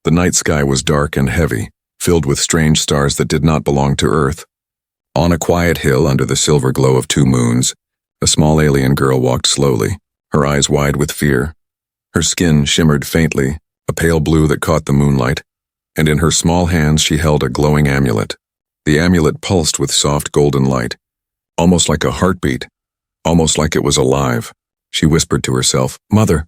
The night sky was dark and heavy, filled with strange stars that did not belong to Earth. On a quiet hill under the silver glow of 2 moons, a small alien girl walked slowly, her eyes wide with fear. Her skin shimmered faintly, a pale blue that caught the moonlight, and in her small hands she held a glowing amulet. The amulet pulsed with soft golden light, almost like a heartbeat, almost like it was alive. She whispered to herself, "Mother,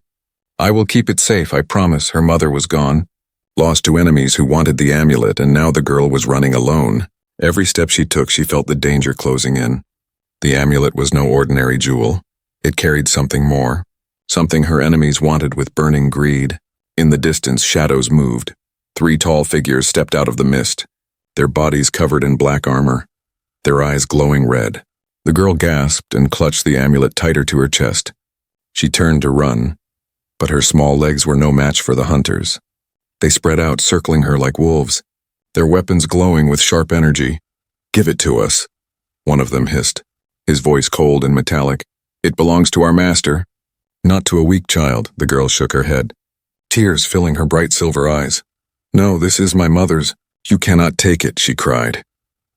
I will keep it safe, I promise." Her mother was gone, lost to enemies who wanted the amulet, and now the girl was running alone. Every step she took, she felt the danger closing in. The amulet was no ordinary jewel. It carried something more, something her enemies wanted with burning greed. In the distance, shadows moved. 3 tall figures stepped out of the mist, their bodies covered in black armor, their eyes glowing red. The girl gasped and clutched the amulet tighter to her chest. She turned to run, but her small legs were no match for the hunters. They spread out, circling her like wolves, their weapons glowing with sharp energy. "Give it to us," one of them hissed, his voice cold and metallic. "It belongs to our master." "Not to a weak child," the girl shook her head, tears filling her bright silver eyes. "No, this is my mother's. You cannot take it," she cried.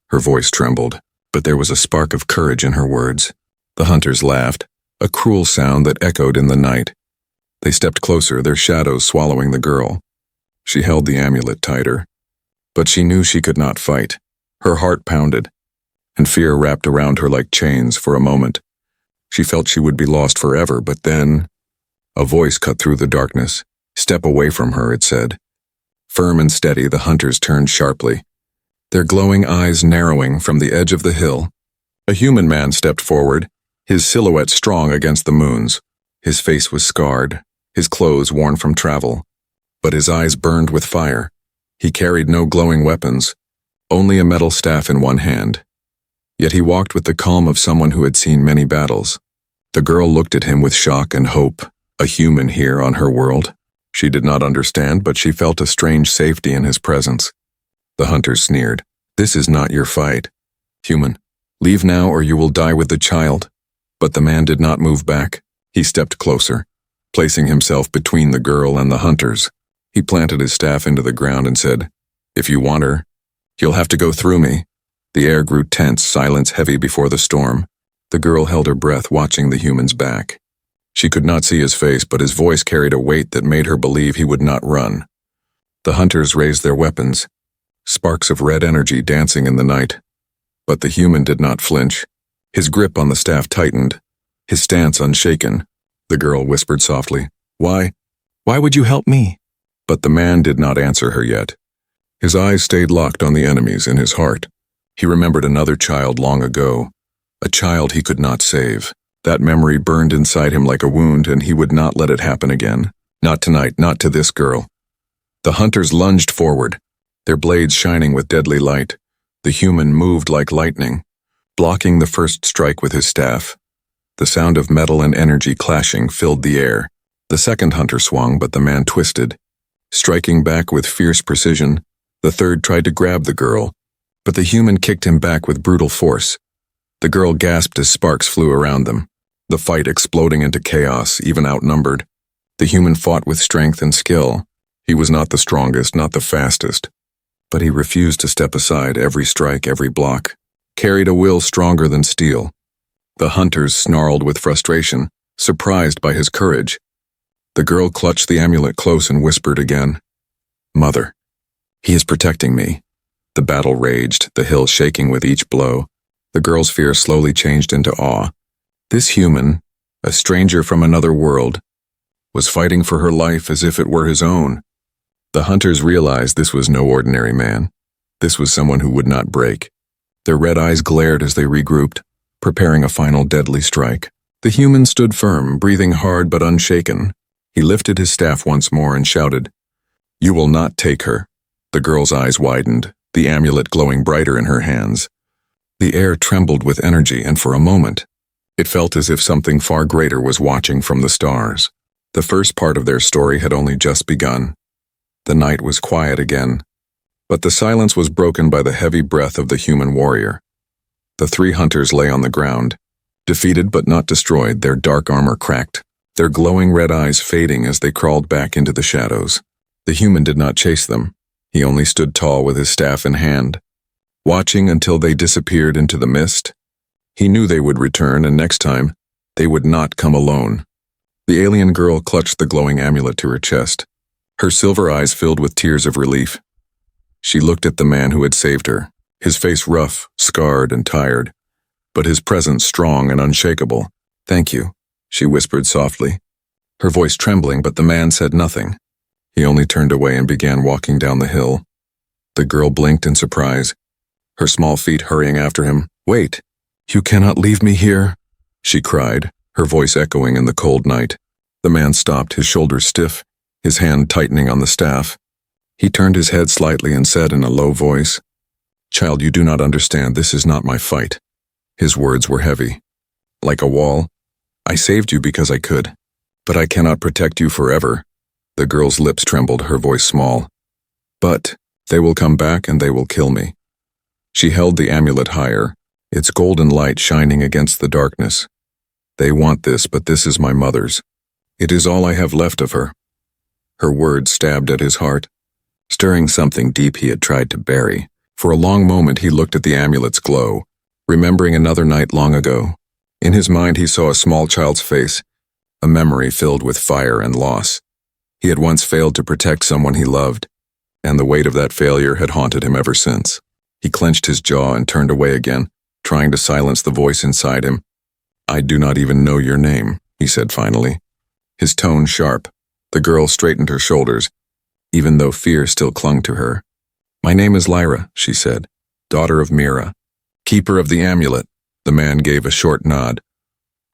Her voice trembled, but there was a spark of courage in her words. The hunters laughed, a cruel sound that echoed in the night. They stepped closer, their shadows swallowing the girl. She held the amulet tighter, but she knew she could not fight. Her heart pounded, and fear wrapped around her like chains. For a moment, she felt she would be lost forever, but then a voice cut through the darkness. "Step away from her," it said. Firm and steady, the hunters turned sharply, their glowing eyes narrowing from the edge of the hill. A human man stepped forward, his silhouette strong against the moons. His face was scarred, his clothes worn from travel, but his eyes burned with fire. He carried no glowing weapons, only a metal staff in one hand. Yet he walked with the calm of someone who had seen many battles. The girl looked at him with shock and hope, a human here on her world. She did not understand, but she felt a strange safety in his presence. The hunters sneered. "This is not your fight. Human, leave now or you will die with the child." But the man did not move back. He stepped closer, placing himself between the girl and the hunters. He planted his staff into the ground and said, "If you want her, you'll have to go through me." The air grew tense, silence heavy before the storm. The girl held her breath, watching the human's back. She could not see his face, but his voice carried a weight that made her believe he would not run. The hunters raised their weapons, sparks of red energy dancing in the night. But the human did not flinch. His grip on the staff tightened, his stance unshaken. The girl whispered softly, Why would you help me?" But the man did not answer her yet. His eyes stayed locked on the enemies in his heart. He remembered another child long ago, a child he could not save. That memory burned inside him like a wound, and he would not let it happen again. Not tonight, not to this girl. The hunters lunged forward, their blades shining with deadly light. The human moved like lightning, blocking the first strike with his staff. The sound of metal and energy clashing filled the air. The second hunter swung, but the man twisted, striking back with fierce precision. The third tried to grab the girl, but the human kicked him back with brutal force. The girl gasped as sparks flew around them, the fight exploding into chaos, even outnumbered. The human fought with strength and skill. He was not the strongest, not the fastest, but he refused to step aside. Every strike, every block, carried a will stronger than steel. The hunters snarled with frustration, surprised by his courage. The girl clutched the amulet close and whispered again, "Mother, he is protecting me." The battle raged, the hill shaking with each blow. The girl's fear slowly changed into awe. This human, a stranger from another world, was fighting for her life as if it were his own. The hunters realized this was no ordinary man. This was someone who would not break. Their red eyes glared as they regrouped, preparing a final deadly strike. The human stood firm, breathing hard but unshaken. He lifted his staff once more and shouted, "You will not take her." The girl's eyes widened, the amulet glowing brighter in her hands. The air trembled with energy, and for a moment, it felt as if something far greater was watching from the stars. The first part of their story had only just begun. The night was quiet again, but the silence was broken by the heavy breath of the human warrior. The three hunters lay on the ground, defeated but not destroyed, their dark armor cracked, their glowing red eyes fading as they crawled back into the shadows. The human did not chase them. He only stood tall with his staff in hand, watching until they disappeared into the mist. He knew they would return, and next time, they would not come alone. The alien girl clutched the glowing amulet to her chest, her silver eyes filled with tears of relief. She looked at the man who had saved her, his face rough, scarred, and tired, but his presence strong and unshakable. "Thank you," she whispered softly, her voice trembling, but the man said nothing. He only turned away and began walking down the hill. The girl blinked in surprise, her small feet hurrying after him. "Wait, you cannot leave me here," she cried, her voice echoing in the cold night. The man stopped, his shoulders stiff, his hand tightening on the staff. He turned his head slightly and said in a low voice, "Child, you do not understand. This is not my fight." His words were heavy, like a wall. "I saved you because I could, but I cannot protect you forever." The girl's lips trembled, her voice small. "But they will come back and they will kill me." She held the amulet higher, its golden light shining against the darkness. "They want this, but this is my mother's. It is all I have left of her." Her words stabbed at his heart, stirring something deep he had tried to bury. For a long moment he looked at the amulet's glow, remembering another night long ago. In his mind he saw a small child's face, a memory filled with fire and loss. He had once failed to protect someone he loved, and the weight of that failure had haunted him ever since. He clenched his jaw and turned away again, trying to silence the voice inside him. "I do not even know your name," he said finally, his tone sharp. The girl straightened her shoulders, even though fear still clung to her. "My name is Lyra," she said, "daughter of Mira, keeper of the amulet." The man gave a short nod.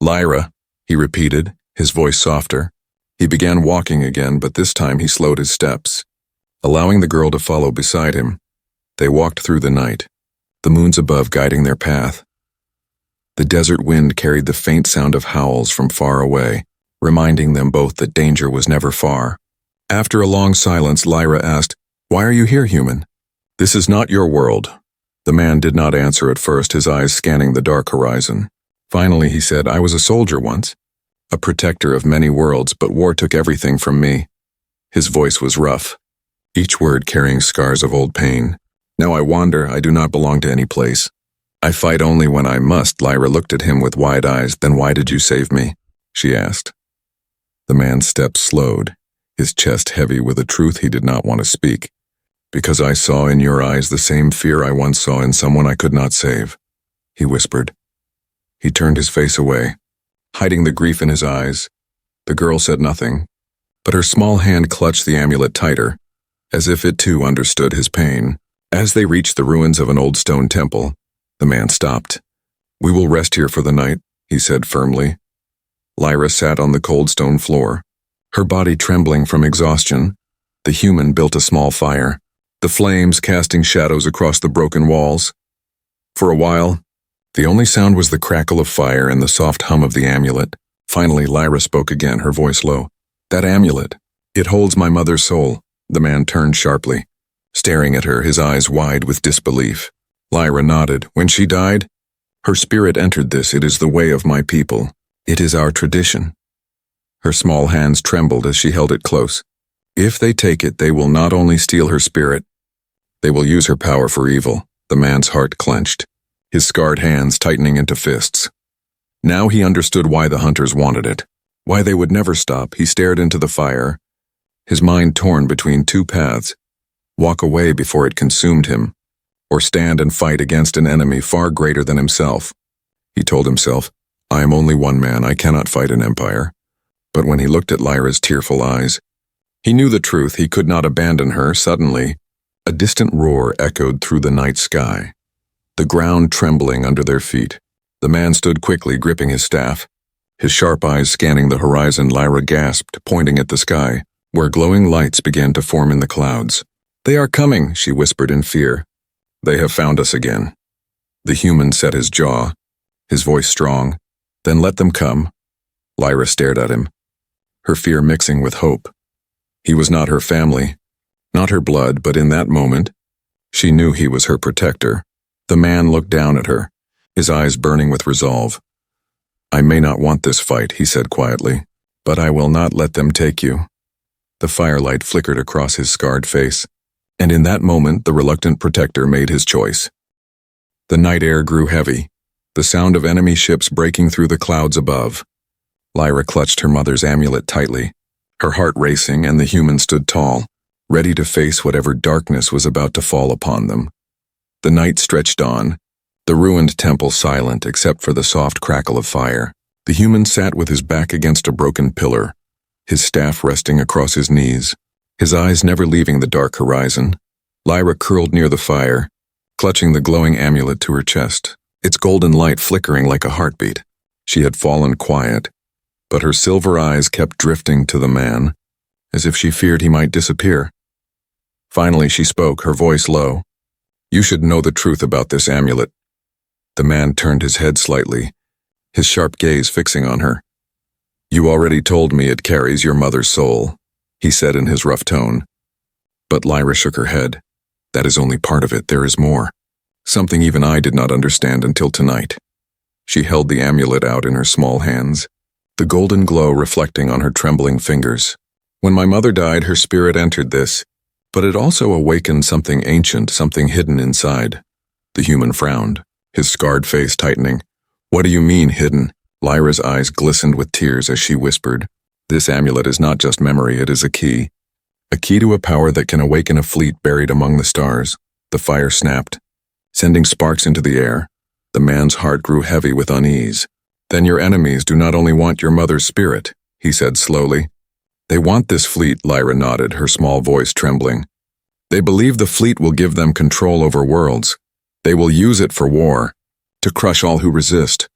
"Lyra," he repeated, his voice softer. He began walking again, but this time he slowed his steps, allowing the girl to follow beside him. They walked through the night, the moons above guiding their path. The desert wind carried the faint sound of howls from far away, reminding them both that danger was never far. After a long silence, Lyra asked, "Why are you here, human? This is not your world." The man did not answer at first, his eyes scanning the dark horizon. Finally he said, "I was a soldier once, a protector of many worlds, but war took everything from me." His voice was rough, each word carrying scars of old pain. "Now I wander, I do not belong to any place. I fight only when I must." Lyra looked at him with wide eyes. "Then why did you save me?" she asked. The man's steps slowed, his chest heavy with a truth he did not want to speak. "Because I saw in your eyes the same fear I once saw in someone I could not save," he whispered. He turned his face away, hiding the grief in his eyes. The girl said nothing, but her small hand clutched the amulet tighter, as if it too understood his pain. As they reached the ruins of an old stone temple, the man stopped. "We will rest here for the night," he said firmly. Lyra sat on the cold stone floor, her body trembling from exhaustion. The human built a small fire, the flames casting shadows across the broken walls. For a while, the only sound was the crackle of fire and the soft hum of the amulet. Finally, Lyra spoke again, her voice low. "That amulet, it holds my mother's soul." The man turned sharply, staring at her, his eyes wide with disbelief. Lyra nodded. "When she died, her spirit entered this. It is the way of my people. It is our tradition." Her small hands trembled as she held it close. "If they take it, they will not only steal her spirit, they will use her power for evil." The man's heart clenched, his scarred hands tightening into fists. Now he understood why the hunters wanted it, why they would never stop. He stared into the fire, his mind torn between two paths: walk away before it consumed him, or stand and fight against an enemy far greater than himself. He told himself, "I am only one man, I cannot fight an empire." But when he looked at Lyra's tearful eyes, he knew the truth. He could not abandon her. Suddenly, a distant roar echoed through the night sky, the ground trembling under their feet. The man stood quickly, gripping his staff, his sharp eyes scanning the horizon. Lyra gasped, pointing at the sky, where glowing lights began to form in the clouds. "They are coming," she whispered in fear. "They have found us again." The human set his jaw, his voice strong. "Then let them come." Lyra stared at him, her fear mixing with hope. He was not her family, not her blood, but in that moment, she knew he was her protector. The man looked down at her, his eyes burning with resolve. "I may not want this fight," he said quietly, "but I will not let them take you." The firelight flickered across his scarred face, and in that moment the reluctant protector made his choice. The night air grew heavy, the sound of enemy ships breaking through the clouds above. Lyra clutched her mother's amulet tightly, her heart racing, and the human stood tall, ready to face whatever darkness was about to fall upon them. The night stretched on, the ruined temple silent except for the soft crackle of fire. The human sat with his back against a broken pillar, his staff resting across his knees, his eyes never leaving the dark horizon. Lyra curled near the fire, clutching the glowing amulet to her chest, its golden light flickering like a heartbeat. She had fallen quiet, but her silver eyes kept drifting to the man, as if she feared he might disappear. Finally she spoke, her voice low. "You should know the truth about this amulet." The man turned his head slightly, his sharp gaze fixing on her. "You already told me it carries your mother's soul," he said in his rough tone. But Lyra shook her head. "That is only part of it, there is more. Something even I did not understand until tonight." She held the amulet out in her small hands, the golden glow reflecting on her trembling fingers. "When my mother died, her spirit entered this, but it also awakened something ancient, something hidden inside." The human frowned, his scarred face tightening. "What do you mean, hidden?" Lyra's eyes glistened with tears as she whispered, "This amulet is not just memory, it is a key to a power that can awaken a fleet buried among the stars." The fire snapped, sending sparks into the air. The man's heart grew heavy with unease. "Then your enemies do not only want your mother's spirit," he said slowly. "They want this fleet," Lyra nodded, her small voice trembling. "They believe the fleet will give them control over worlds. They will use it for war, to crush all who resist."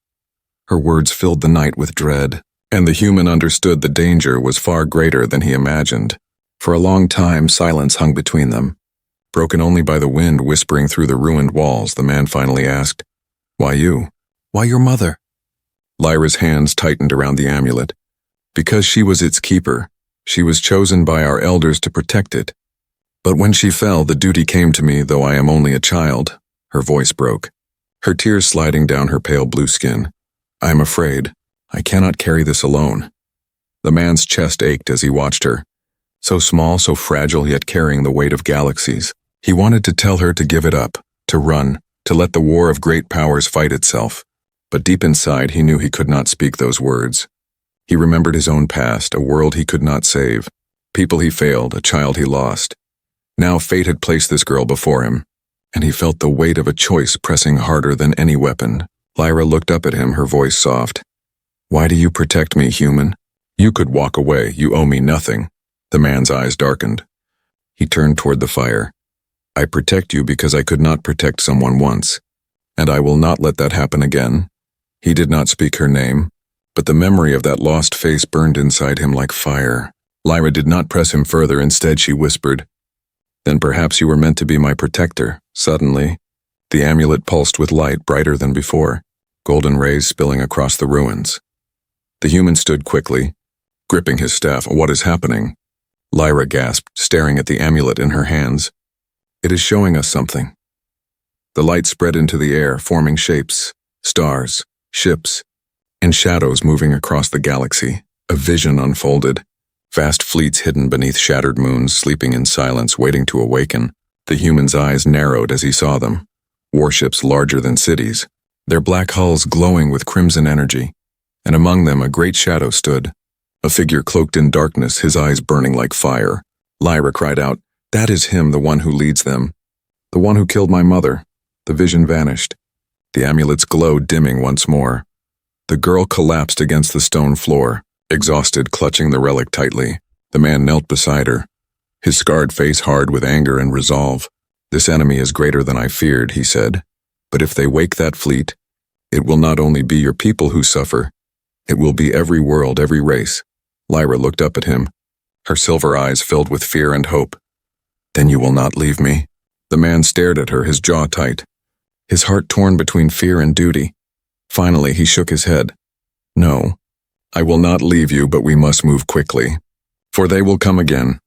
Her words filled the night with dread, and the human understood the danger was far greater than he imagined. For a long time, silence hung between them. Broken only by the wind whispering through the ruined walls, the man finally asked, "Why you? Why your mother?" Lyra's hands tightened around the amulet. "Because she was its keeper. She was chosen by our elders to protect it. But when she fell, the duty came to me, though I am only a child." Her voice broke, her tears sliding down her pale blue skin. "I am afraid. I cannot carry this alone." The man's chest ached as he watched her. So small, so fragile, yet carrying the weight of galaxies. He wanted to tell her to give it up, to run, to let the war of great powers fight itself. But deep inside, he knew he could not speak those words. He remembered his own past, a world he could not save, people he failed, a child he lost. Now fate had placed this girl before him, and he felt the weight of a choice pressing harder than any weapon. Lyra looked up at him, her voice soft. "Why do you protect me, human? You could walk away, you owe me nothing." The man's eyes darkened. He turned toward the fire. "I protect you because I could not protect someone once, and I will not let that happen again." He did not speak her name, but the memory of that lost face burned inside him like fire. Lyra did not press him further, instead she whispered, "Then perhaps you were meant to be my protector." Suddenly, the amulet pulsed with light brighter than before, golden rays spilling across the ruins. The human stood quickly, gripping his staff. "What is happening?" Lyra gasped, staring at the amulet in her hands. "It is showing us something." The light spread into the air, forming shapes, stars, ships, and shadows moving across the galaxy. A vision unfolded. Vast fleets hidden beneath shattered moons, sleeping in silence, waiting to awaken. The human's eyes narrowed as he saw them. Warships larger than cities, their black hulls glowing with crimson energy, and among them a great shadow stood. A figure cloaked in darkness, his eyes burning like fire. Lyra cried out, "That is him, the one who leads them. The one who killed my mother." The vision vanished, the amulet's glow dimming once more. The girl collapsed against the stone floor, exhausted, clutching the relic tightly. The man knelt beside her, his scarred face hard with anger and resolve. "This enemy is greater than I feared," he said. "But if they wake that fleet, it will not only be your people who suffer, it will be every world, every race." Lyra looked up at him, her silver eyes filled with fear and hope. "Then you will not leave me?" The man stared at her, his jaw tight, his heart torn between fear and duty. Finally, he shook his head. "No, I will not leave you, but we must move quickly, for they will come again."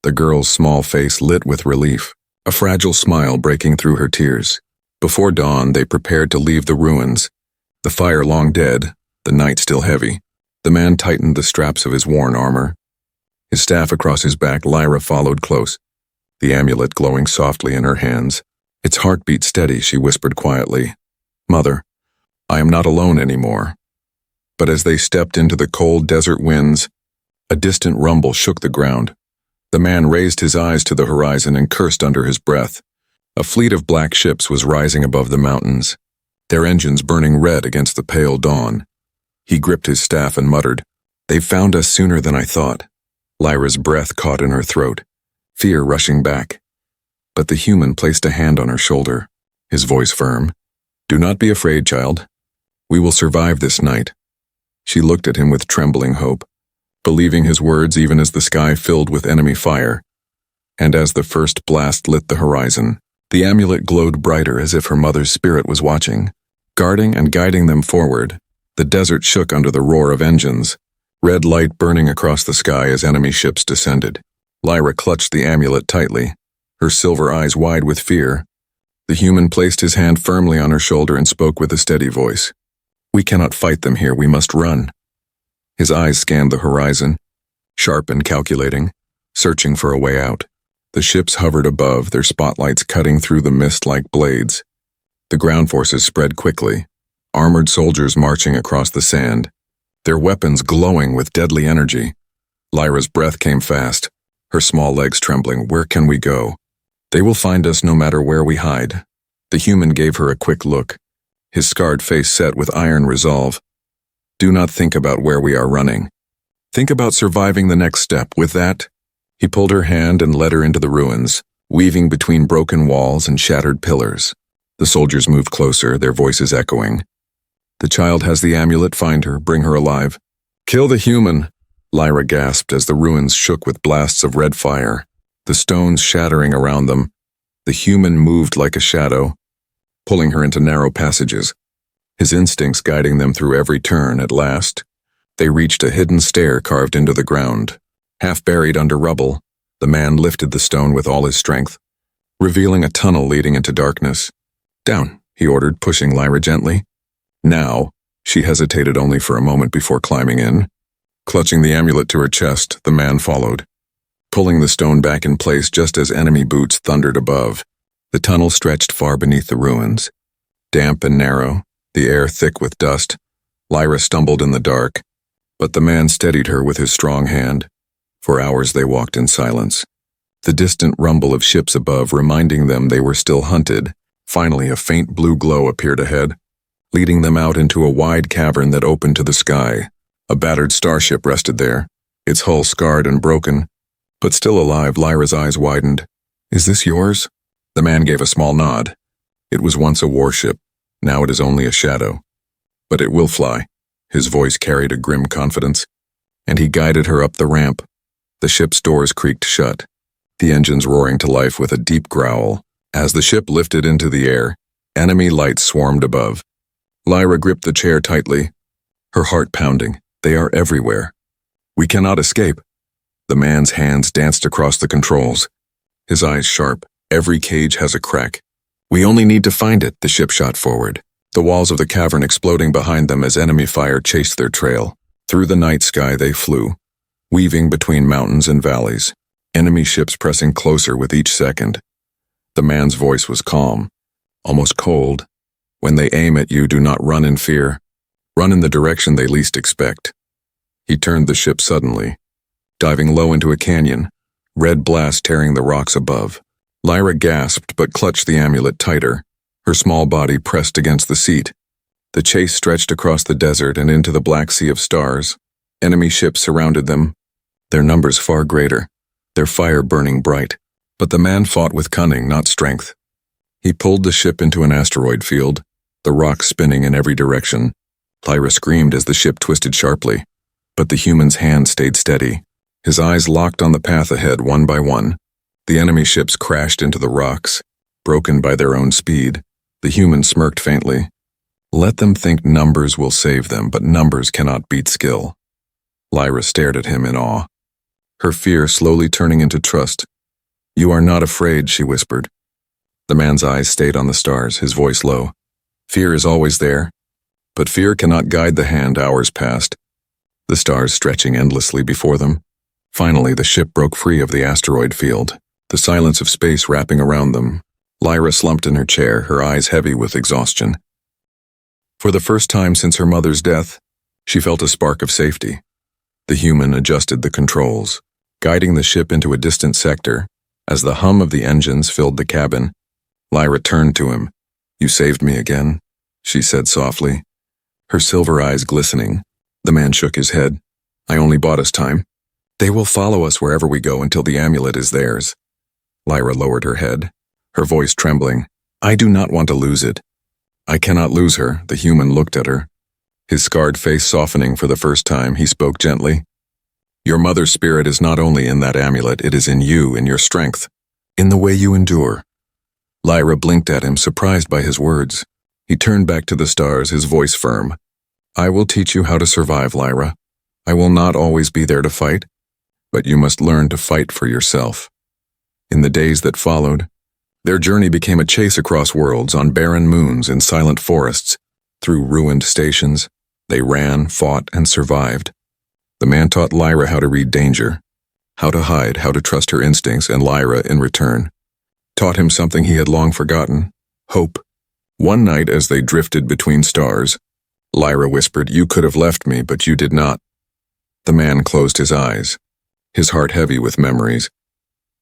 The girl's small face lit with relief, a fragile smile breaking through her tears. Before dawn, they prepared to leave the ruins, the fire long dead, the night still heavy. The man tightened the straps of his worn armor. His staff across his back, Lyra followed close, the amulet glowing softly in her hands. Its heart beat steady, she whispered quietly. "Mother, I am not alone anymore." But as they stepped into the cold desert winds, a distant rumble shook the ground. The man raised his eyes to the horizon and cursed under his breath. A fleet of black ships was rising above the mountains, their engines burning red against the pale dawn. He gripped his staff and muttered, "They've found us sooner than I thought." Lyra's breath caught in her throat, fear rushing back. But the human placed a hand on her shoulder, his voice firm. "Do not be afraid, child. We will survive this night." She looked at him with trembling hope, believing his words even as the sky filled with enemy fire. And as the first blast lit the horizon, the amulet glowed brighter as if her mother's spirit was watching, guarding and guiding them forward. The desert shook under the roar of engines, red light burning across the sky as enemy ships descended. Lyra clutched the amulet tightly, her silver eyes wide with fear. The human placed his hand firmly on her shoulder and spoke with a steady voice. "We cannot fight them here, we must run." His eyes scanned the horizon, sharp and calculating, searching for a way out. The ships hovered above, their spotlights cutting through the mist like blades. The ground forces spread quickly, armored soldiers marching across the sand, their weapons glowing with deadly energy. Lyra's breath came fast, her small legs trembling. "Where can we go?" "They will find us no matter where we hide." The human gave her a quick look, his scarred face set with iron resolve. "Do not think about where we are running. Think about surviving the next step." With that, he pulled her hand and led her into the ruins, weaving between broken walls and shattered pillars. The soldiers moved closer, their voices echoing. "The child has the amulet, find her, bring her alive." "Kill the human," Lyra gasped as the ruins shook with blasts of red fire, the stones shattering around them. The human moved like a shadow, pulling her into narrow passages, his instincts guiding them through every turn. At last, they reached a hidden stair carved into the ground. Half buried under rubble, the man lifted the stone with all his strength, revealing a tunnel leading into darkness. "Down," he ordered, pushing Lyra gently. "Now," she hesitated only for a moment before climbing in. Clutching the amulet to her chest, the man followed, pulling the stone back in place just as enemy boots thundered above. The tunnel stretched far beneath the ruins. Damp and narrow, the air thick with dust, Lyra stumbled in the dark, but the man steadied her with his strong hand. For hours they walked in silence, the distant rumble of ships above reminding them they were still hunted. Finally, a faint blue glow appeared ahead, leading them out into a wide cavern that opened to the sky. A battered starship rested there, its hull scarred and broken, but still alive. Lyra's eyes widened. "Is this yours?" The man gave a small nod. "It was once a warship, now it is only a shadow. But it will fly." His voice carried a grim confidence, and he guided her up the ramp. The ship's doors creaked shut, the engines roaring to life with a deep growl. As the ship lifted into the air, enemy lights swarmed above. Lyra gripped the chair tightly, her heart pounding. "They are everywhere. We cannot escape." The man's hands danced across the controls, his eyes sharp. "Every cage has a crack. We only need to find it." The ship shot forward, the walls of the cavern exploding behind them as enemy fire chased their trail. Through the night sky they flew, weaving between mountains and valleys, enemy ships pressing closer with each second. The man's voice was calm, almost cold. "When they aim at you, do not run in fear. Run in the direction they least expect." He turned the ship suddenly, diving low into a canyon, red blast tearing the rocks above. Lyra gasped but clutched the amulet tighter, her small body pressed against the seat. The chase stretched across the desert and into the black sea of stars. Enemy ships surrounded them, their numbers far greater, their fire burning bright. But the man fought with cunning, not strength. He pulled the ship into an asteroid field, the rocks spinning in every direction. Lyra screamed as the ship twisted sharply, but the human's hand stayed steady. His eyes locked on the path ahead one by one. The enemy ships crashed into the rocks, broken by their own speed. The human smirked faintly. "Let them think numbers will save them, but numbers cannot beat skill." Lyra stared at him in awe, her fear slowly turning into trust. "You are not afraid," she whispered. The man's eyes stayed on the stars, his voice low. "Fear is always there, but fear cannot guide the hand." Hours passed, the stars stretching endlessly before them. Finally, the ship broke free of the asteroid field, the silence of space wrapping around them. Lyra slumped in her chair, her eyes heavy with exhaustion. For the first time since her mother's death, she felt a spark of safety. The human adjusted the controls, guiding the ship into a distant sector. As the hum of the engines filled the cabin, Lyra turned to him. "You saved me again," she said softly, her silver eyes glistening. The man shook his head. "I only bought us time. They will follow us wherever we go until the amulet is theirs." Lyra lowered her head, her voice trembling. "I do not want to lose it." "I cannot lose her," the human looked at her. His scarred face softening for the first time, he spoke gently. "Your mother's spirit is not only in that amulet, it is in you, in your strength, in the way you endure." Lyra blinked at him, surprised by his words. He turned back to the stars, his voice firm. "I will teach you how to survive, Lyra. I will not always be there to fight, but you must learn to fight for yourself." In the days that followed, their journey became a chase across worlds, on barren moons, in silent forests, through ruined stations. They ran, fought, and survived. The man taught Lyra how to read danger, how to hide, how to trust her instincts, and Lyra, in return, taught him something he had long forgotten: hope. One night, as they drifted between stars, Lyra whispered, "You could have left me, but you did not." The man closed his eyes, his heart heavy with memories.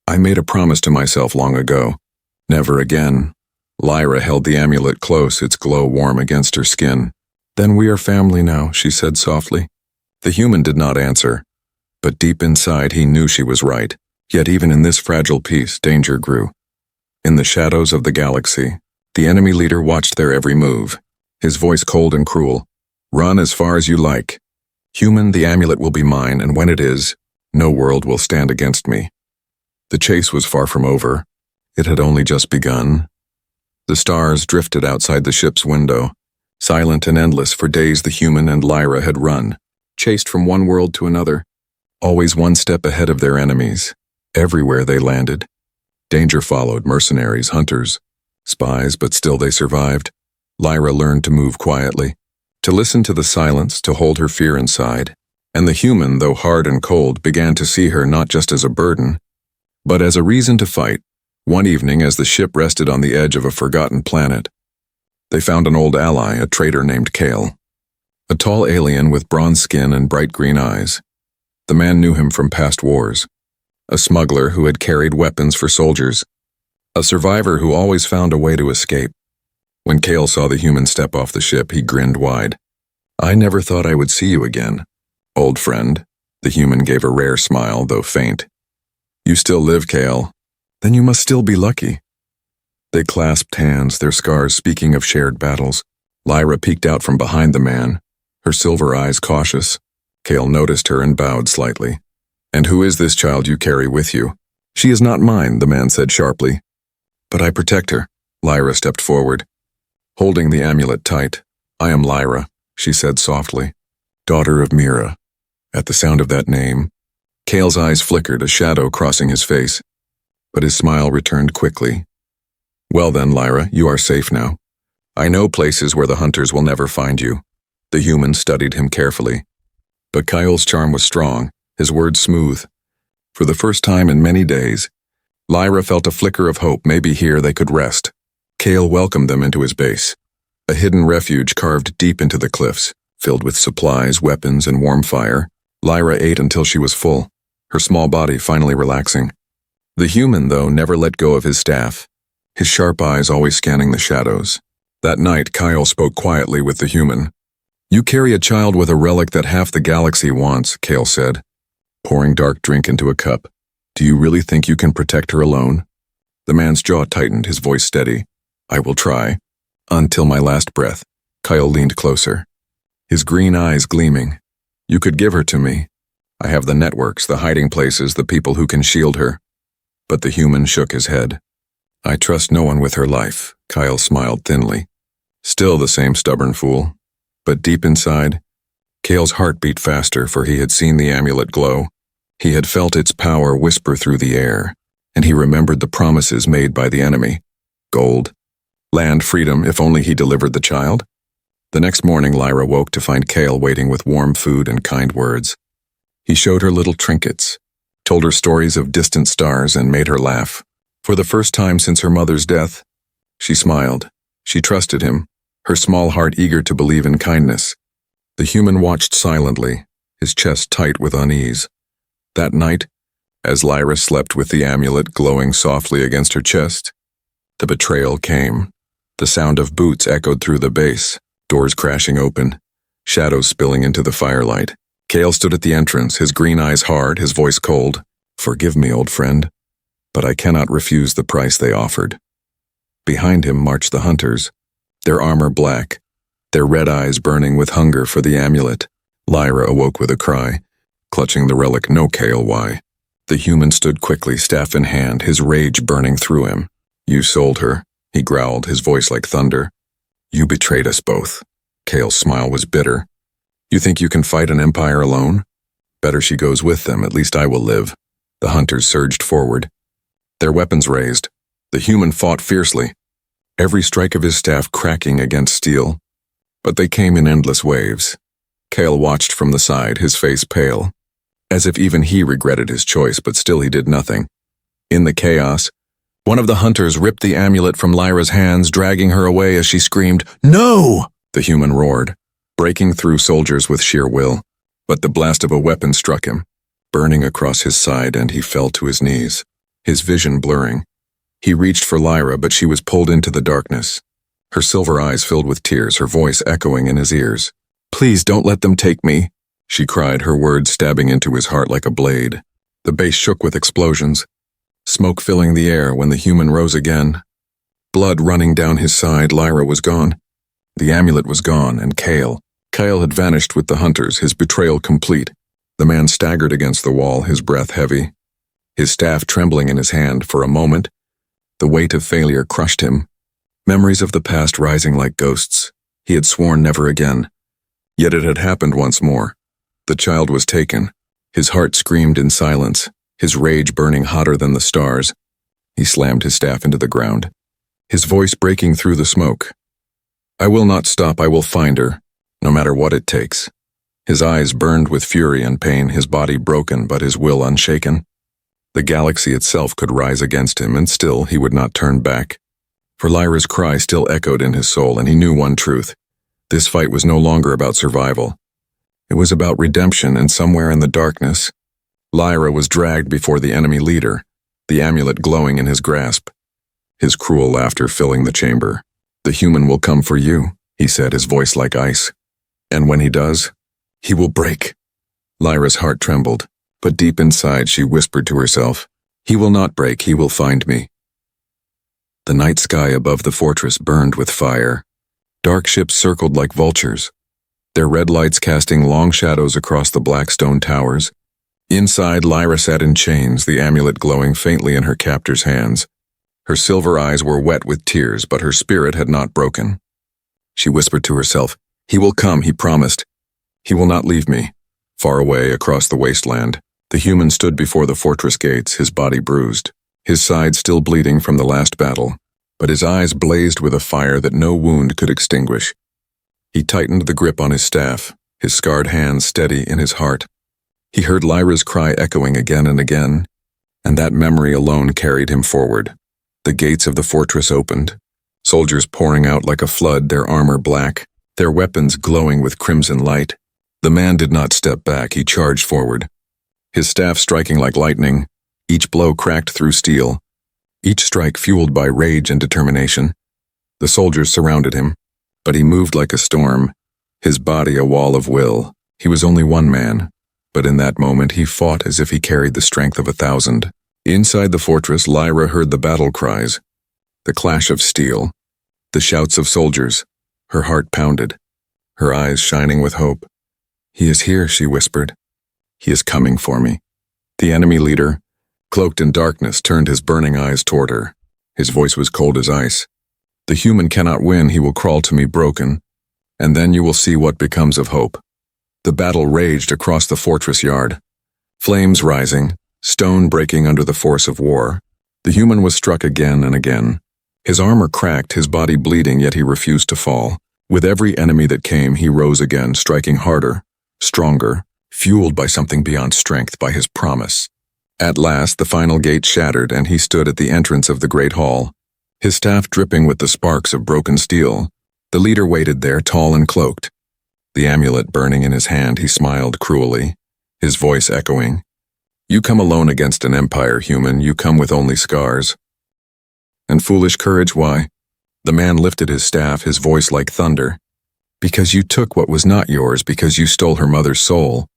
"I made a promise to myself long ago. Never again." Lyra held the amulet close, its glow warm against her skin. "Then we are family now," she said softly. The human did not answer, but deep inside he knew she was right. Yet even in this fragile peace, danger grew. In the shadows of the galaxy, the enemy leader watched their every move, his voice cold and cruel. "Run as far as you like. Human, the amulet will be mine, and when it is, no world will stand against me." The chase was far from over. It had only just begun. The stars drifted outside the ship's window, silent and endless. For days the human and Lyra had run, chased from one world to another, always one step ahead of their enemies. Everywhere they landed, danger followed: mercenaries, hunters, spies, but still they survived. Lyra learned to move quietly, to listen to the silence, to hold her fear inside. And the human, though hard and cold, began to see her not just as a burden, but as a reason to fight. One evening, as the ship rested on the edge of a forgotten planet, they found an old ally, a traitor named Kale, a tall alien with bronze skin and bright green eyes. The man knew him from past wars, a smuggler who had carried weapons for soldiers, a survivor who always found a way to escape. When Kale saw the human step off the ship, he grinned wide. "I never thought I would see you again, old friend." The human gave a rare smile, though faint. "You still live, Kale. Then you must still be lucky." They clasped hands, their scars speaking of shared battles. Lyra peeked out from behind the man, her silver eyes cautious. Kale noticed her and bowed slightly. "And who is this child you carry with you?" "She is not mine," the man said sharply. "But I protect her." Lyra stepped forward, holding the amulet tight. "I am Lyra," she said softly, "daughter of Mira." At the sound of that name, Kale's eyes flickered, a shadow crossing his face, but his smile returned quickly. "Well then, Lyra, you are safe now. I know places where the hunters will never find you." The human studied him carefully, but Kyle's charm was strong, his words smooth. For the first time in many days, Lyra felt a flicker of hope. Maybe here they could rest. Kale welcomed them into his base, a hidden refuge carved deep into the cliffs, filled with supplies, weapons, and warm fire. Lyra ate until she was full, her small body finally relaxing. The human, though, never let go of his staff, his sharp eyes always scanning the shadows. That night, Kyle spoke quietly with the human. "You carry a child with a relic that half the galaxy wants," Kale said, pouring dark drink into a cup. "Do you really think you can protect her alone?" The man's jaw tightened, his voice steady. "I will try. Until my last breath." Kyle leaned closer, his green eyes gleaming. "You could give her to me. I have the networks, the hiding places, the people who can shield her." But the human shook his head. "I trust no one with her life." Kyle smiled thinly. Still the same stubborn fool. But deep inside, Kale's heart beat faster, for he had seen the amulet glow. He had felt its power whisper through the air, and he remembered the promises made by the enemy. Gold, land, freedom, if only he delivered the child. The next morning, Lyra woke to find Kale waiting with warm food and kind words. He showed her little trinkets, told her stories of distant stars, and made her laugh. For the first time since her mother's death, she smiled. She trusted him, her small heart eager to believe in kindness. The human watched silently, his chest tight with unease. That night, as Lyra slept with the amulet glowing softly against her chest, the betrayal came. The sound of boots echoed through the base, doors crashing open, shadows spilling into the firelight. Cale stood at the entrance, his green eyes hard, his voice cold. "Forgive me, old friend, but I cannot refuse the price they offered." Behind him marched the hunters, their armor black, their red eyes burning with hunger for the amulet. Lyra awoke with a cry, clutching the relic. "No, Cale, why?" The human stood quickly, staff in hand, his rage burning through him. "You sold her," he growled, his voice like thunder. "You betrayed us both." Cale's smile was bitter. "You think you can fight an empire alone? Better she goes with them, at least I will live." The hunters surged forward, their weapons raised. The human fought fiercely, every strike of his staff cracking against steel. But they came in endless waves. Cale watched from the side, his face pale, as if even he regretted his choice, but still he did nothing. In the chaos, one of the hunters ripped the amulet from Lyra's hands, dragging her away as she screamed, "No!" The human roared, breaking through soldiers with sheer will. But the blast of a weapon struck him, burning across his side, and he fell to his knees, his vision blurring. He reached for Lyra, but she was pulled into the darkness, her silver eyes filled with tears, her voice echoing in his ears. "Please don't let them take me," she cried, her words stabbing into his heart like a blade. The base shook with explosions, smoke filling the air when the human rose again. Blood running down his side. Lyra was gone. The amulet was gone, and Cale had vanished with the hunters, his betrayal complete. The man staggered against the wall, his breath heavy, his staff trembling in his hand. For a moment, the weight of failure crushed him, memories of the past rising like ghosts. He had sworn never again. Yet it had happened once more. The child was taken. His heart screamed in silence, his rage burning hotter than the stars. He slammed his staff into the ground, his voice breaking through the smoke. "I will not stop. I will find her, no matter what it takes." His eyes burned with fury and pain, his body broken but his will unshaken. The galaxy itself could rise against him, and still he would not turn back. For Lyra's cry still echoed in his soul, and he knew one truth. This fight was no longer about survival. It was about redemption, and somewhere in the darkness, Lyra was dragged before the enemy leader, the amulet glowing in his grasp, his cruel laughter filling the chamber. "The human will come for you," he said, his voice like ice. "And when he does, he will break." Lyra's heart trembled, but deep inside she whispered to herself, "He will not break, he will find me." The night sky above the fortress burned with fire. Dark ships circled like vultures, their red lights casting long shadows across the black stone towers. Inside, Lyra sat in chains, the amulet glowing faintly in her captor's hands. Her silver eyes were wet with tears, but her spirit had not broken. She whispered to herself, "He will come, he promised. He will not leave me." Far away, across the wasteland, the human stood before the fortress gates, his body bruised, his side still bleeding from the last battle, but his eyes blazed with a fire that no wound could extinguish. He tightened the grip on his staff, his scarred hands steady in his heart. He heard Lyra's cry echoing again and again, and that memory alone carried him forward. The gates of the fortress opened, soldiers pouring out like a flood, their armor black, their weapons glowing with crimson light. The man did not step back, he charged forward, his staff striking like lightning, each blow cracked through steel, each strike fueled by rage and determination. The soldiers surrounded him, but he moved like a storm, his body a wall of will. He was only one man, but in that moment he fought as if he carried the strength of 1,000. Inside the fortress, Lyra heard the battle cries, the clash of steel, the shouts of soldiers. Her heart pounded, her eyes shining with hope. "He is here," she whispered. "He is coming for me." The enemy leader, cloaked in darkness, turned his burning eyes toward her. His voice was cold as ice. "The human cannot win, he will crawl to me broken, and then you will see what becomes of hope." The battle raged across the fortress yard, flames rising, stone breaking under the force of war. The human was struck again and again. His armor cracked, his body bleeding, yet he refused to fall. With every enemy that came, he rose again, striking harder, stronger, fueled by something beyond strength, by his promise. At last, the final gate shattered, and he stood at the entrance of the great hall, his staff dripping with the sparks of broken steel. The leader waited there, tall and cloaked. The amulet burning in his hand, he smiled cruelly, his voice echoing. You come alone against an empire, human. You come with only scars. And foolish courage, why? The man lifted his staff, his voice like thunder. Because you took what was not yours, because you stole her mother's soul.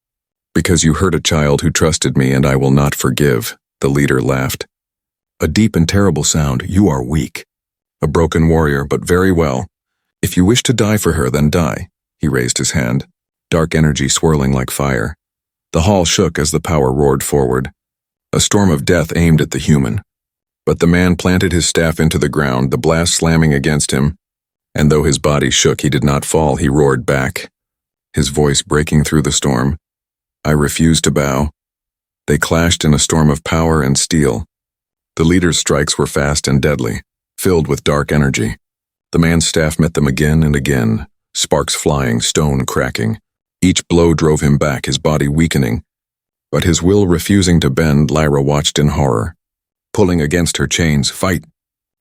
Because you hurt a child who trusted me, and I will not forgive, the leader laughed. A deep and terrible sound. You are weak. A broken warrior, but very well. If you wish to die for her, then die. He raised his hand, dark energy swirling like fire. The hall shook as the power roared forward. A storm of death aimed at the human. But the man planted his staff into the ground, the blast slamming against him, and though his body shook, he did not fall. He roared back, his voice breaking through the storm. I refuse to bow. They clashed in a storm of power and steel. The leader's strikes were fast and deadly, filled with dark energy. The man's staff met them again and again, sparks flying, stone cracking. Each blow drove him back, his body weakening. But his will refusing to bend, Lyra watched in horror. Pulling against her chains, fight!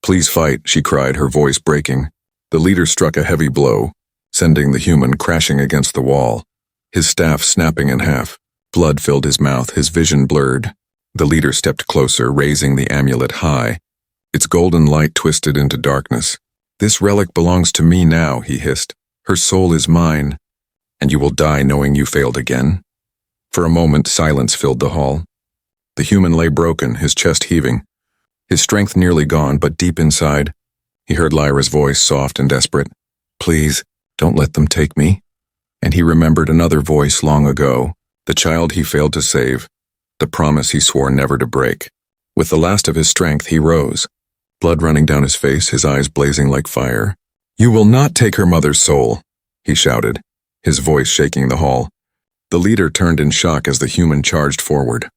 Please fight, she cried, her voice breaking. The leader struck a heavy blow, sending the human crashing against the wall, his staff snapping in half. Blood filled his mouth, his vision blurred. The leader stepped closer, raising the amulet high. Its golden light twisted into darkness. This relic belongs to me now, he hissed. Her soul is mine. And you will die knowing you failed again. For a moment, silence filled the hall. The human lay broken, his chest heaving, his strength nearly gone, but deep inside, he heard Lyra's voice, soft and desperate. Please, don't let them take me. And he remembered another voice long ago, the child he failed to save, the promise he swore never to break. With the last of his strength, he rose, blood running down his face, his eyes blazing like fire. You will not take her mother's soul, he shouted, his voice shaking the hall. The leader turned in shock as the human charged forward.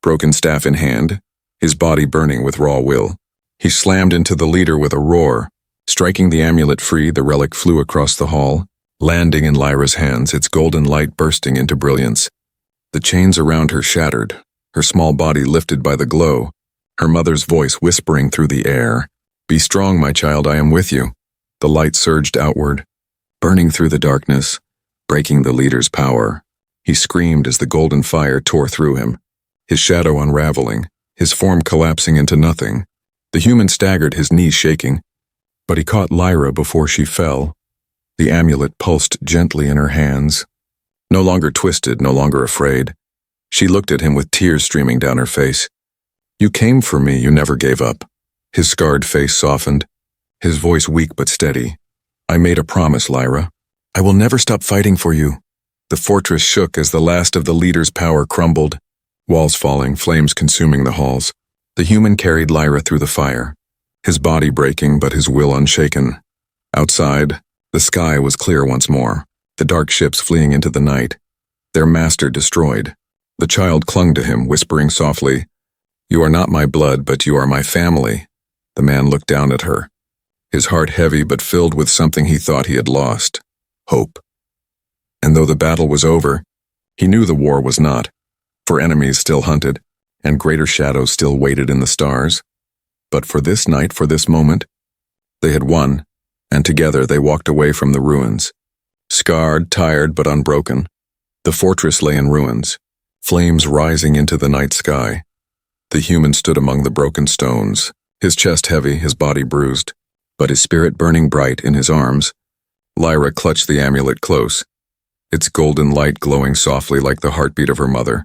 Broken staff in hand, his body burning with raw will. He slammed into the leader with a roar. Striking the amulet free, the relic flew across the hall, landing in Lyra's hands, its golden light bursting into brilliance. The chains around her shattered, her small body lifted by the glow, her mother's voice whispering through the air. Be strong, my child, I am with you. The light surged outward, burning through the darkness, breaking the leader's power. He screamed as the golden fire tore through him, his shadow unraveling, his form collapsing into nothing. The human staggered, his knees shaking, but he caught Lyra before she fell. The amulet pulsed gently in her hands. No longer twisted, no longer afraid. She looked at him with tears streaming down her face. You came for me, you never gave up. His scarred face softened, his voice weak but steady. I made a promise, Lyra. I will never stop fighting for you. The fortress shook as the last of the leader's power crumbled, walls falling, flames consuming the halls. The human carried Lyra through the fire, his body breaking but his will unshaken. Outside, the sky was clear once more, the dark ships fleeing into the night, their master destroyed. The child clung to him, whispering softly, You are not my blood, but you are my family. The man looked down at her, his heart heavy but filled with something he thought he had lost, hope. And though the battle was over, he knew the war was not, for enemies still hunted, and greater shadows still waited in the stars. But for this night, for this moment, they had won, and together they walked away from the ruins. Scarred, tired, but unbroken, the fortress lay in ruins, flames rising into the night sky. The human stood among the broken stones, his chest heavy, his body bruised, but his spirit burning bright in his arms. Lyra clutched the amulet close, its golden light glowing softly like the heartbeat of her mother.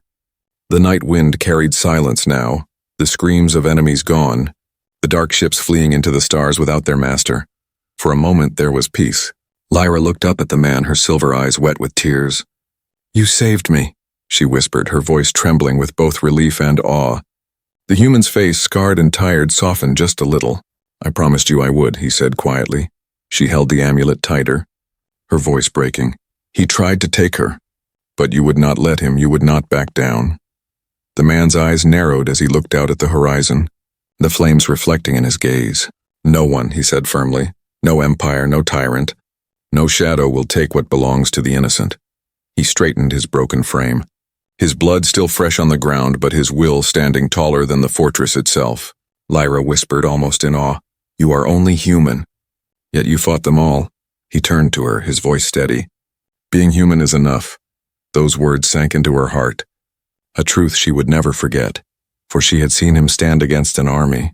The night wind carried silence now, the screams of enemies gone, the dark ships fleeing into the stars without their master. For a moment there was peace. Lyra looked up at the man, her silver eyes wet with tears. You saved me, she whispered, her voice trembling with both relief and awe. The human's face, scarred and tired, softened just a little. I promised you I would, he said quietly. She held the amulet tighter, her voice breaking. He tried to take her, but you would not let him, you would not back down. The man's eyes narrowed as he looked out at the horizon, the flames reflecting in his gaze. No one, he said firmly, no empire, no tyrant, no shadow will take what belongs to the innocent. He straightened his broken frame. his blood still fresh on the ground but his will standing taller than the fortress itself. Lyra whispered almost in awe, "You are only human. Yet you fought them all." He turned to her, his voice steady. "Being human is enough." Those words sank into her heart, a truth she would never forget, for she had seen him stand against an army,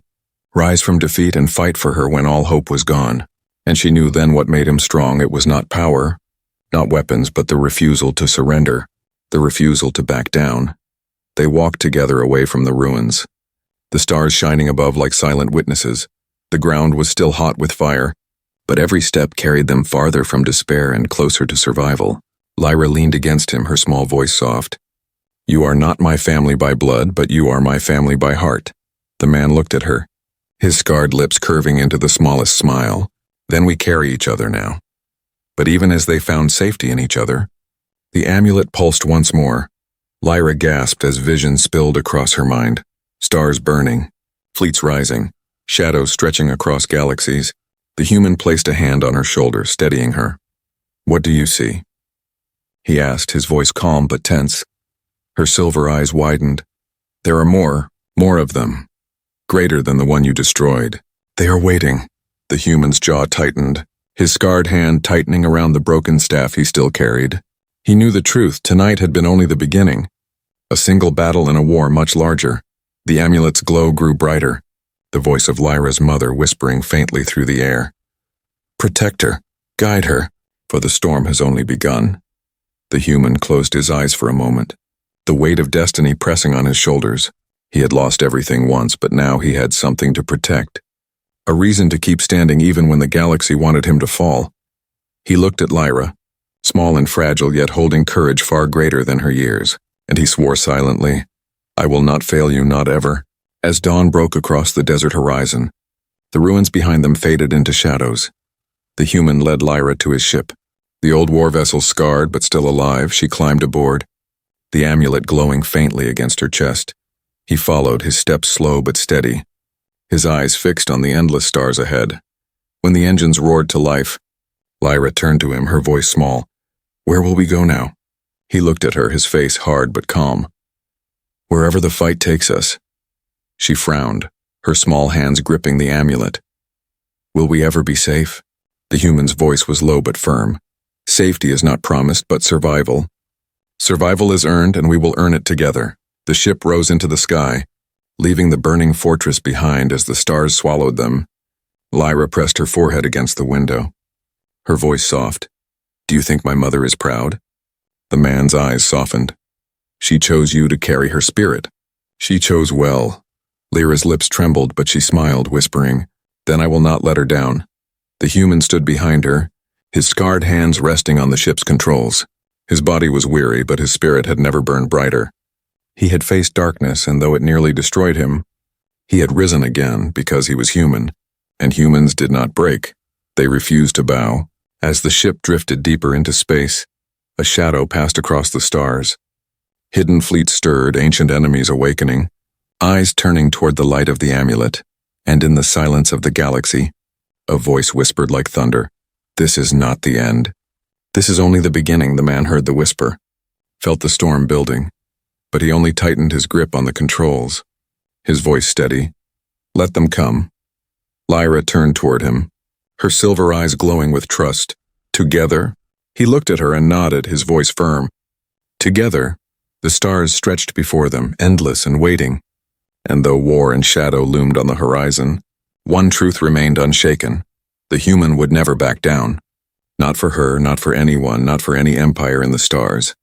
rise from defeat and fight for her when all hope was gone. And she knew then what made him strong. It was not power, not weapons, but the refusal to surrender, the refusal to back down. They walked together away from the ruins, the stars shining above like silent witnesses. The ground was still hot with fire, but every step carried them farther from despair and closer to survival. Lyra leaned against him, her small voice soft. "You are not my family by blood, but you are my family by heart." The man looked at her, his scarred lips curving into the smallest smile. "Then we carry each other now." But even as they found safety in each other, the amulet pulsed once more. Lyra gasped as vision spilled across her mind. Stars burning, fleets rising, shadows stretching across galaxies. The human placed a hand on her shoulder, steadying her. "What do you see?" he asked, his voice calm but tense. Her silver eyes widened. "There are more of them, greater than the one you destroyed. They are waiting." The human's jaw tightened, his scarred hand tightening around the broken staff he still carried. He knew the truth. Tonight had been only the beginning. A single battle in a war much larger. The amulet's glow grew brighter, the voice of Lyra's mother whispering faintly through the air. "Protect her, guide her, for the storm has only begun." The human closed his eyes for a moment, the weight of destiny pressing on his shoulders. He had lost everything once, but now he had something to protect. A reason to keep standing even when the galaxy wanted him to fall. He looked at Lyra, small and fragile yet holding courage far greater than her years, and he swore silently, "I will not fail you, not ever." As dawn broke across the desert horizon, the ruins behind them faded into shadows. The human led Lyra to his ship. The old war vessel scarred but still alive, she climbed aboard, the amulet glowing faintly against her chest. He followed, his steps slow but steady, his eyes fixed on the endless stars ahead. When the engines roared to life, Lyra turned to him, her voice small. "Where will we go now?" He looked at her, his face hard but calm. "Wherever the fight takes us." She frowned, her small hands gripping the amulet. "Will we ever be safe?" The human's voice was low but firm. "Safety is not promised, but survival. Survival is earned, and we will earn it together." The ship rose into the sky, leaving the burning fortress behind as the stars swallowed them. Lyra pressed her forehead against the window, her voice soft. "Do you think my mother is proud?" The man's eyes softened. "She chose you to carry her spirit. She chose well." Lyra's lips trembled, but she smiled, whispering, "Then I will not let her down." The human stood behind her, his scarred hands resting on the ship's controls. His body was weary, but his spirit had never burned brighter. He had faced darkness, and though it nearly destroyed him, he had risen again because he was human, and humans did not break. They refused to bow. As the ship drifted deeper into space, a shadow passed across the stars. Hidden fleets stirred, ancient enemies awakening, eyes turning toward the light of the amulet, and in the silence of the galaxy, a voice whispered like thunder, "This is not the end." "This is only the beginning," the man heard the whisper, felt the storm building, but he only tightened his grip on the controls, his voice steady. "Let them come." Lyra turned toward him, her silver eyes glowing with trust. "Together?" He looked at her and nodded, his voice firm. Together, the stars stretched before them, endless and waiting. And though war and shadow loomed on the horizon, one truth remained unshaken. The human would never back down. Not for her, not for anyone, not for any empire in the stars.